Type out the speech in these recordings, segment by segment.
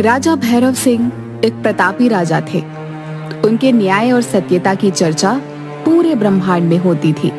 राजा भैरव सिंह एक प्रतापी राजा थे। उनके न्याय और सत्यता की चर्चा पूरे ब्रह्मांड में होती थी।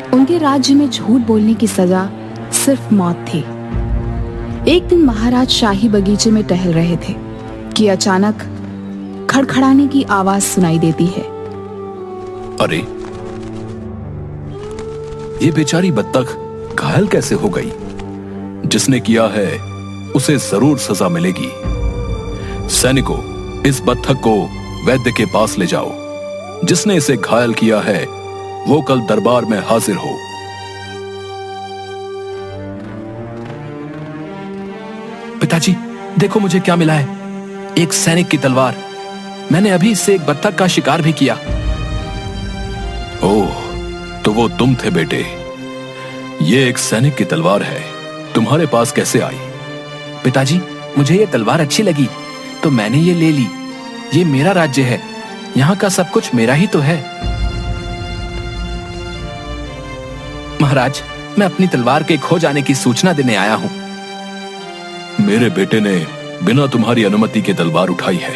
उनके राज्य में झूठ बोलने की सजा सिर्फ मौत थी। एक दिन महाराज शाही बगीचे में टहल रहे थे कि अचानक खड़खड़ाने की आवाज सुनाई देती है। अरे, ये बेचारी बत्तख घायल कैसे हो गई? जिसने किया है उसे जरूर सजा मिलेगी। सैनिकों, इस बत्तख को वैद्य के पास ले जाओ। जिसने इसे घायल किया है वो कल दरबार में हाजिर हो। पिताजी, देखो मुझे क्या मिला है। एक सैनिक की तलवार। मैंने अभी इससे एक बत्तख का शिकार भी किया। ओह, तो वो तुम थे बेटे। ये एक सैनिक की तलवार है, तुम्हारे पास कैसे आई? पिताजी, मुझे ये तलवार अच्छी लगी तो मैंने ये ले ली। ये मेरा राज्य है, यहाँ का सब कुछ मेरा ही तो है। महाराज, मैं अपनी तलवार के खो जाने की सूचना देने आया हूँ। मेरे बेटे ने बिना तुम्हारी अनुमति के तलवार उठाई है।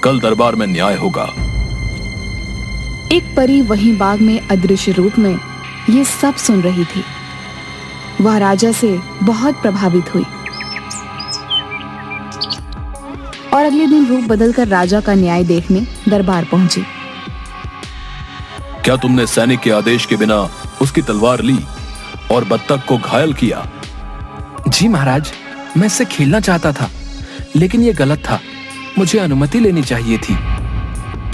कल दरबार में न्याय होगा। एक परी वहीं बाग में अदृश्य रूप में ये सब सुन रही थी। वह राजा से बहुत प्रभावित हुई और अगले दिन रूप बदलकर राजा का न्याय देखने दरबार पहुंची। क्या तुमने सैनिक के आदेश के बिना उसकी तलवार ली और बत्तख को घायल किया? जी महाराज, मैं इससे खेलना चाहता था, लेकिन यह गलत था। मुझे अनुमति लेनी चाहिए थी।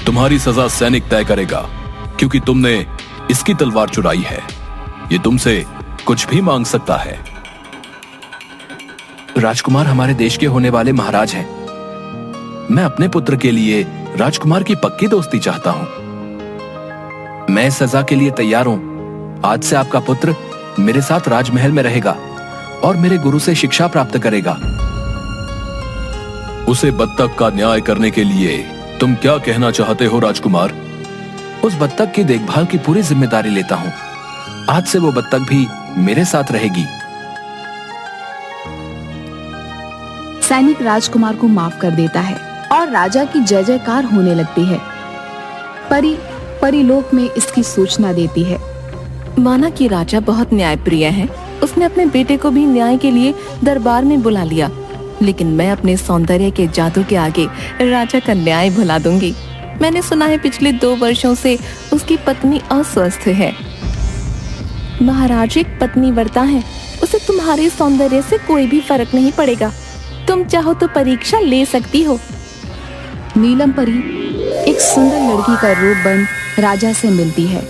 तुम्हारी सजा सैनिक तय करेगा, क्योंकि तुमने इसकी तलवार चुराई है। ये तुमसे कुछ भी मांग सकता है। राजकुमार हमारे देश के होने वाले महाराज हैं। मैं अपने पुत्र के लिए राजकुमार की पक्की दोस्ती चाहता हूं। मैं सजा के लिए तैयार हूं। आज से आपका पुत्र मेरे साथ राजमहल में रहेगा और मेरे गुरु से शिक्षा प्राप्त करेगा। उसे बत्तख का न्याय करने के लिए तुम क्या कहना चाहते हो राजकुमार? उस बत्तख की देखभाल की पूरी जिम्मेदारी लेता हूं। आज से वो बत्तख भी मेरे साथ रहेगी। सैनिक राजकुमार को माफ कर देता है और राजा की जय जयकार होने लगती है। परीलोक में इसकी सूचना देती है। माना कि राजा बहुत न्यायप्रिय है। उसने अपने बेटे को भी न्याय के लिए दरबार में बुला लिया, लेकिन मैं अपने सौंदर्य के जादू के आगे राजा का न्याय भुला दूंगी। मैंने सुना है पिछले 2 वर्षों से उसकी पत्नी अस्वस्थ है। महाराज एक पत्नी व्रता है, उसे तुम्हारे सौंदर्य से कोई भी फर्क नहीं पड़ेगा। तुम चाहो तो परीक्षा ले सकती हो। नीलम परी एक सुंदर लड़की का रूप बन राजा से मिलती है।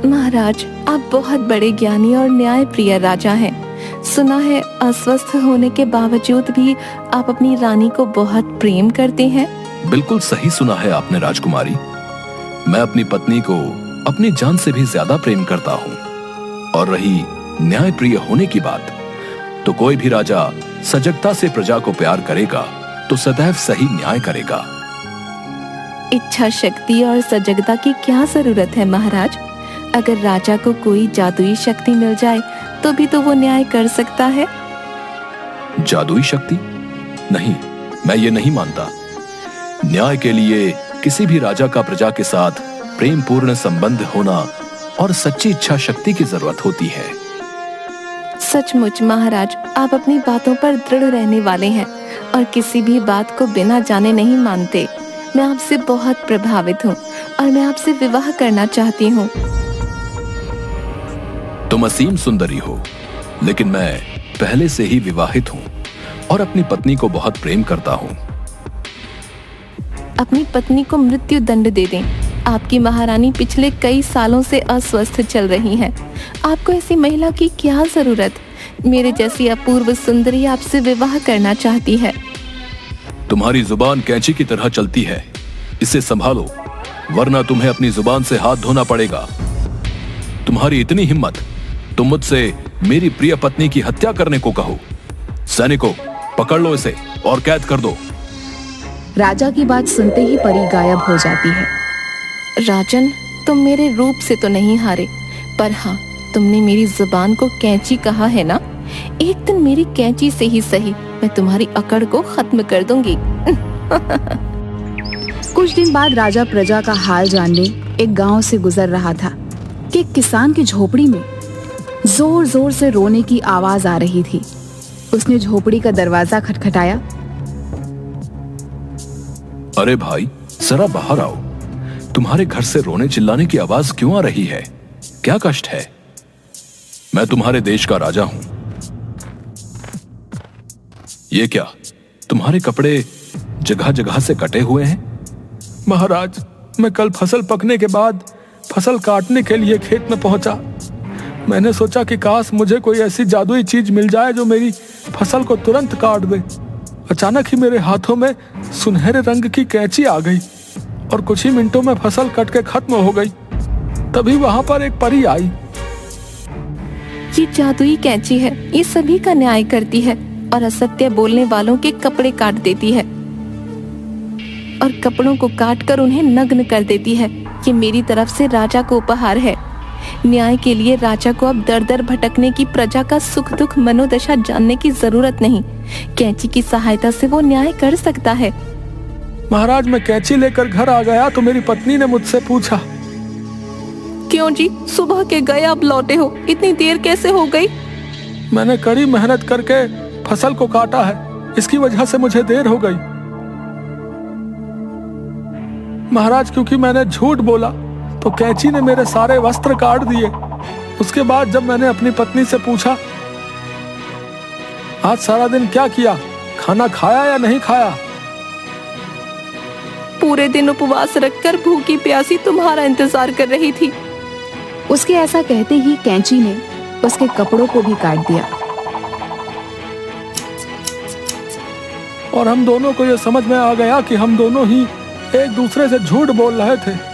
महाराज, आप बहुत बड़े ज्ञानी और न्यायप्रिय राजा हैं। सुना है अस्वस्थ होने के बावजूद भी आप अपनी रानी को बहुत प्रेम करते हैं। बिल्कुल सही सुना है आपने राजकुमारी। मैं अपनी पत्नी को अपनी जान से भी ज्यादा प्रेम करता हूँ। और रही न्यायप्रिय होने की बात, तो कोई भी राजा सजगता से प्रजा को प्यार करेगा तो सदैव सही न्याय करेगा। इच्छा शक्ति और सजगता की क्या जरूरत है महाराज? अगर राजा को कोई जादुई शक्ति मिल जाए तो भी तो वो न्याय कर सकता है। जादुई शक्ति? नहीं, मैं ये नहीं मानता। न्याय के लिए किसी भी राजा का प्रजा के साथ प्रेम पूर्ण संबंध होना और सच्ची इच्छा शक्ति की जरूरत होती है। सचमुच महाराज, आप अपनी बातों पर दृढ़ रहने वाले हैं और किसी भी बात को बिना जाने नहीं मानते। मैं आपसे बहुत प्रभावित हूँ और मैं आपसे विवाह करना चाहती हूँ। तुम असीम सुंदरी हो, लेकिन मैं पहले से ही विवाहित हूँ और अपनी पत्नी को बहुत प्रेम करता हूँ। अपनी पत्नी को मृत्यु दंड दे दें। आपकी महारानी पिछले कई सालों से अस्वस्थ चल रही हैं। आपको ऐसी महिला की क्या जरूरत? मेरे जैसी अपूर्व सुंदरी आपसे विवाह करना चाहती है। तुम्हारी जुबान कैंची की तरह चलती है, इसे संभालो, वरना तुम्हें अपनी जुबान से हाथ धोना पड़ेगा। तुम्हारी इतनी हिम्मत, तुम मुझसे मेरी प्रिय पत्नी की हत्या करने को कहो। सैनिकों, पकड़ लो इसे और कैद कर दो। राजा की बात सुनते ही परी गायब हो जाती है। राजन, तुम मेरे रूप से तो नहीं हारे, पर हाँ, तुमने मेरी जुबान को कैंची कहा है ना? एक दिन मेरी कैंची से ही सही मैं तुम्हारी अकड़ को खत्म कर दूंगी। कुछ दिन बाद राजा प्रजा का हाल जानने एक गांव से गुजर रहा था कि एक किसान की झोपड़ी में जोर जोर से रोने की आवाज आ रही थी। उसने झोपड़ी का दरवाजा खटखटाया। अरे भाई, जरा बाहर आओ। तुम्हारे घर से रोने चिल्लाने की आवाज क्यों आ रही है? क्या कष्ट है? मैं तुम्हारे देश का राजा हूं। ये क्या, तुम्हारे कपड़े जगह जगह से कटे हुए हैं? महाराज, मैं कल फसल पकने के बाद फसल काटने के लिए खेत में पहुंचा। मैंने सोचा कि काश मुझे कोई ऐसी जादुई चीज मिल जाए जो मेरी फसल को तुरंत काट दे। अचानक ही मेरे हाथों में सुनहरे रंग की कैंची आ गई और कुछ ही मिनटों में फसल कट के खत्म हो गई। तभी वहां पर एक परी आई। ये जादुई कैंची है, ये सभी का न्याय करती है और असत्य बोलने वालों के कपड़े काट देती है और कपड़ों को काटकर उन्हें नग्न कर देती है। ये मेरी तरफ से राजा को उपहार है। न्याय के लिए राजा को अब दर दर भटकने की प्रजा का सुख दुख मनोदशा जानने की जरूरत नहीं। कैंची की सहायता से वो न्याय कर सकता है। महाराज, मैं कैंची लेकर घर आ गया तो मेरी पत्नी ने मुझसे पूछा, क्यों जी, सुबह के गए अब लौटे हो, इतनी देर कैसे हो गई? मैंने कड़ी मेहनत करके फसल को काटा है, इसकी वजह से मुझे देर हो गई। महाराज, क्योंकि मैंने झूठ बोला तो कैंची ने मेरे सारे वस्त्र काट दिए। उसके बाद जब मैंने अपनी पत्नी से पूछा, आज सारा दिन क्या किया, खाना खाया या नहीं खाया? पूरे दिन उपवास रखकर भूखी प्यासी तुम्हारा इंतजार कर रही थी। उसके ऐसा कहते ही कैंची ने उसके कपड़ों को भी काट दिया। और हम दोनों को यह समझ में आ गया कि हम दोनों ही एक दूसरे से झूठ बोल रहे थे।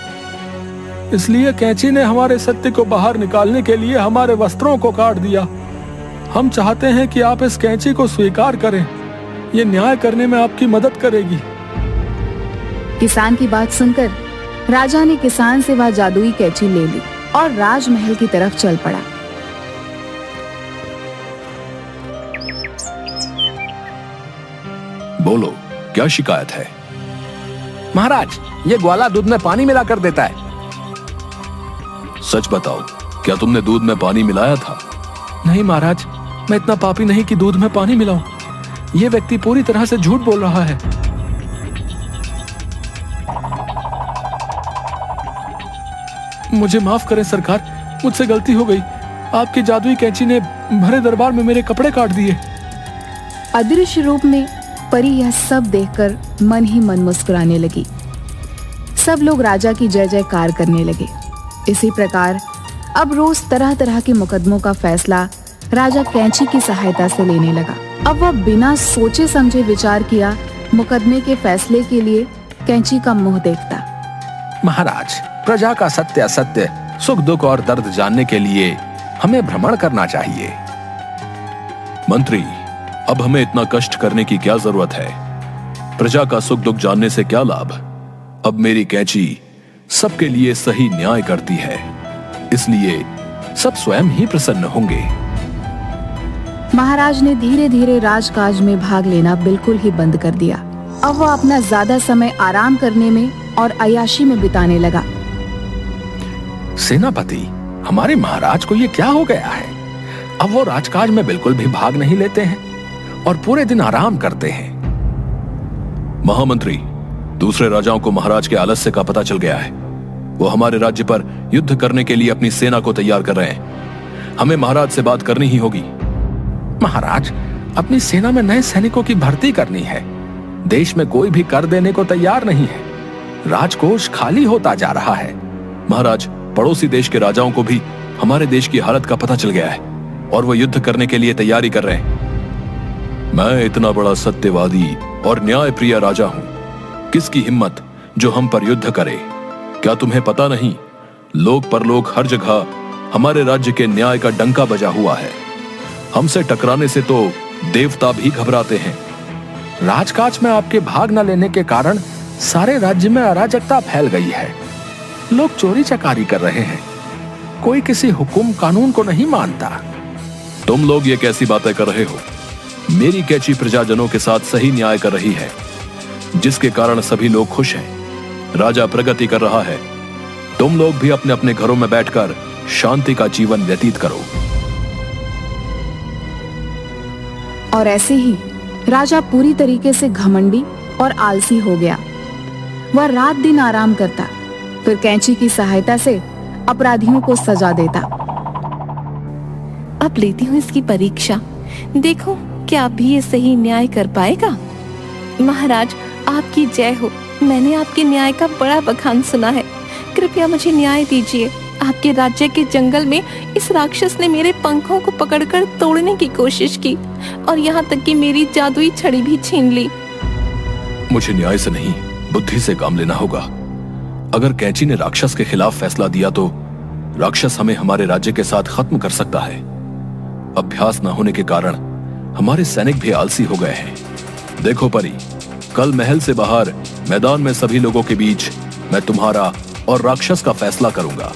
इसलिए कैंची ने हमारे सत्य को बाहर निकालने के लिए हमारे वस्त्रों को काट दिया। हम चाहते हैं कि आप इस कैंची को स्वीकार करें, ये न्याय करने में आपकी मदद करेगी। किसान की बात सुनकर राजा ने किसान से वह जादुई कैंची ले ली और राजमहल की तरफ चल पड़ा। बोलो, क्या शिकायत है? महाराज, ये ग्वाला दूध में पानी मिलाकर देता है। सच बताओ, क्या तुमने दूध में पानी मिलाया था? नहीं महाराज, मैं इतना पापी नहीं कि दूध में पानी मिलाऊं। ये व्यक्ति पूरी तरह से झूठ बोल रहा है। मुझे माफ करें सरकार, मुझसे गलती हो गई। आपकी जादुई कैंची ने भरे दरबार में मेरे कपड़े काट दिए। अदृश्य रूप में परी यह सब देखकर मन ही मन मुस्कुराने लगी। सब लोग राजा की जय जयकार करने लगे। इसी प्रकार अब रोज तरह तरह के मुकदमों का फैसला राजा कैंची की सहायता से लेने लगा। अब वह बिना सोचे समझे विचार किया मुकदमे के फैसले के लिए कैंची का मुंह देखता। महाराज, प्रजा का सत्य असत्य, सुख दुख और दर्द जानने के लिए हमें भ्रमण करना चाहिए। मंत्री, अब हमें इतना कष्ट करने की क्या जरूरत है? प्रजा का सुख दुख जानने से क्या लाभ? अब मेरी कैंची सबके लिए सही न्याय करती है, इसलिए सब स्वयं ही प्रसन्न होंगे। महाराज ने धीरे धीरे राजकाज में भाग लेना बिल्कुल ही बंद कर दिया। अब वह अपना ज्यादा समय आराम करने में और अय्याशी में बिताने लगा। सेनापति, हमारे महाराज को ये क्या हो गया है? अब वो राजकाज में बिल्कुल भी भाग नहीं लेते हैं और पूरे दिन आराम करते हैं। महामंत्री, दूसरे राजाओं को महाराज के आलस्य का पता चल गया है। वो हमारे राज्य पर युद्ध करने के लिए अपनी सेना को तैयार कर रहे हैं। हमें महाराज से बात करनी ही होगी। महाराज, अपनी सेना में नए सैनिकों की भर्ती करनी है। देश में कोई भी कर देने को तैयार नहीं है। राजकोष खाली होता जा रहा है। महाराज, पड़ोसी देश के राजाओं को भी हमारे देश की हालत का पता चल गया है और वो युद्ध करने के लिए तैयारी कर रहे हैं। मैं इतना बड़ा सत्यवादी और न्यायप्रिय राजा हूं, किसकी हिम्मत जो हम पर युद्ध करे? क्या तुम्हें पता नहीं, लोक परलोक हर जगह हमारे राज्य के न्याय का डंका बजा हुआ है। हमसे टकराने से तो देवता भी घबराते हैं। राजकाज में आपके भाग न लेने के कारण सारे राज्य में अराजकता फैल गई है। लोग चोरी चकारी कर रहे हैं। कोई किसी हुकुम कानून को नहीं मानता। तुम लोग ये कैसी बातें कर रहे हो? मेरी कैची प्रजाजनों के साथ सही न्याय कर रही है, जिसके कारण सभी लोग खुश हैं। राजा प्रगति कर रहा है। तुम लोग भी अपने अपने घरों में बैठकर शांति का जीवन व्यतीत करो। और ऐसे ही राजा पूरी तरीके से घमंडी और आलसी हो गया। वह रात दिन आराम करता, फिर कैंची की सहायता से अपराधियों को सजा देता। अब लेती हूँ इसकी परीक्षा, देखो क्या भी ये सही न्याय कर पाएगा। महाराज आपकी जय हो। मैंने आपके न्याय का बड़ा बखान सुना है, कृपया मुझे न्याय दीजिए। आपके राज्य के जंगल में इस राक्षस ने मेरे पंखों को पकड़कर तोड़ने की कोशिश की और यहाँ तक कि मेरी जादुई छड़ी भी छीन ली। मुझे न्याय से नहीं, बुद्धि से काम लेना होगा। अगर कैंची ने राक्षस के खिलाफ फैसला दिया तो राक्षस हमें हमारे राज्य के साथ खत्म कर सकता है। अभ्यास न होने के कारण हमारे सैनिक भी आलसी हो गए हैं। देखो परी, कल महल से बाहर मैदान में सभी लोगों के बीच मैं तुम्हारा और राक्षस का फैसला करूंगा।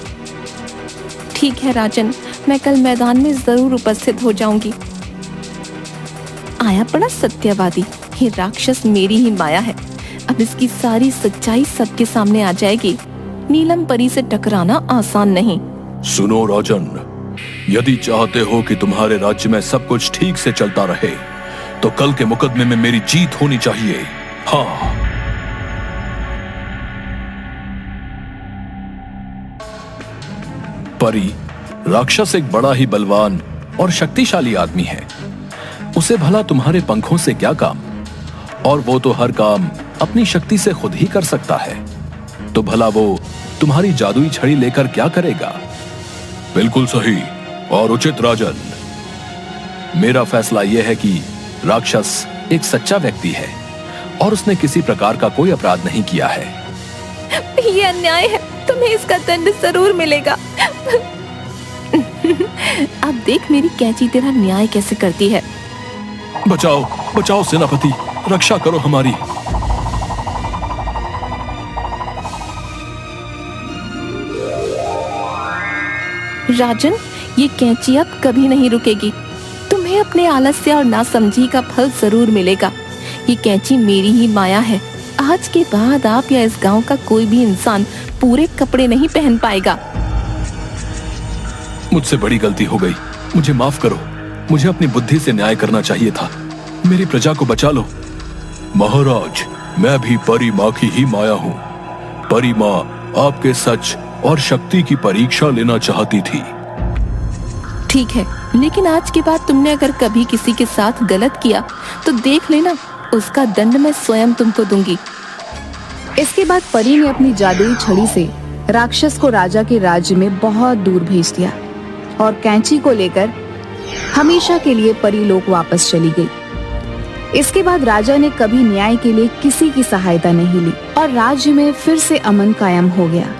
ठीक है राजन, मैं कल मैदान में जरूर उपस्थित हो जाऊंगी। आया बड़ा सत्यवादी, ये राक्षस मेरी ही माया है। अब इसकी सारी सच्चाई सबके सामने आ जाएगी। नीलम परी से टकराना आसान नहीं। सुनो राजन, यदि चाहते हो कि तुम्हारे राज्य में सब कुछ ठीक से चलता रहे तो कल के मुकदमे में मेरी जीत होनी चाहिए। हाँ। परी, राक्षस एक बड़ा ही बलवान और शक्तिशाली आदमी है। उसे भला तुम्हारे पंखों से क्या काम, और वो तो हर काम अपनी शक्ति से खुद ही कर सकता है। तो भला वो तुम्हारी जादुई छड़ी लेकर क्या करेगा? बिल्कुल सही और उचित राजन। मेरा फैसला यह है कि राक्षस एक सच्चा व्यक्ति है और उसने किसी प्रकार का कोई अपराध नहीं किया है। ये अन्याय है, तुम्हें इसका दंड जरूर मिलेगा। अब देख मेरी कैंची तेरा न्याय कैसे करती है। बचाओ बचाओ सेनापति, रक्षा करो हमारी। राजन, ये कैंची अब कभी नहीं रुकेगी। तुम्हें अपने आलस्य और नासमझी का फल जरूर मिलेगा। ये कैंची मेरी ही माया है। आज के बाद आप या इस गांव का कोई भी इंसान पूरे कपड़े नहीं पहन पाएगा। मुझसे बड़ी गलती हो गई, मुझे माफ करो। मुझे अपनी बुद्धि से न्याय करना चाहिए था। मेरी प्रजा को बचा लो। महाराज, मैं भी परी माँ की ही माया हूँ। परी माँ आपके सच और शक्ति की परीक्षा लेना चाहती थी। ठीक है, लेकिन आज के बाद तुमने अगर कभी किसी के साथ गलत किया तो देख लेना, उसका दंड मैं स्वयं तुमको दूंगी। इसके बाद परी ने अपनी जादुई छड़ी से राक्षस को राजा के राज्य में बहुत दूर भेज दिया और कैंची को लेकर हमेशा के लिए परी लोक वापस चली गई। इसके बाद राजा ने कभी न्याय के लिए किसी की सहायता नहीं ली और राज्य में फिर से अमन कायम हो गया।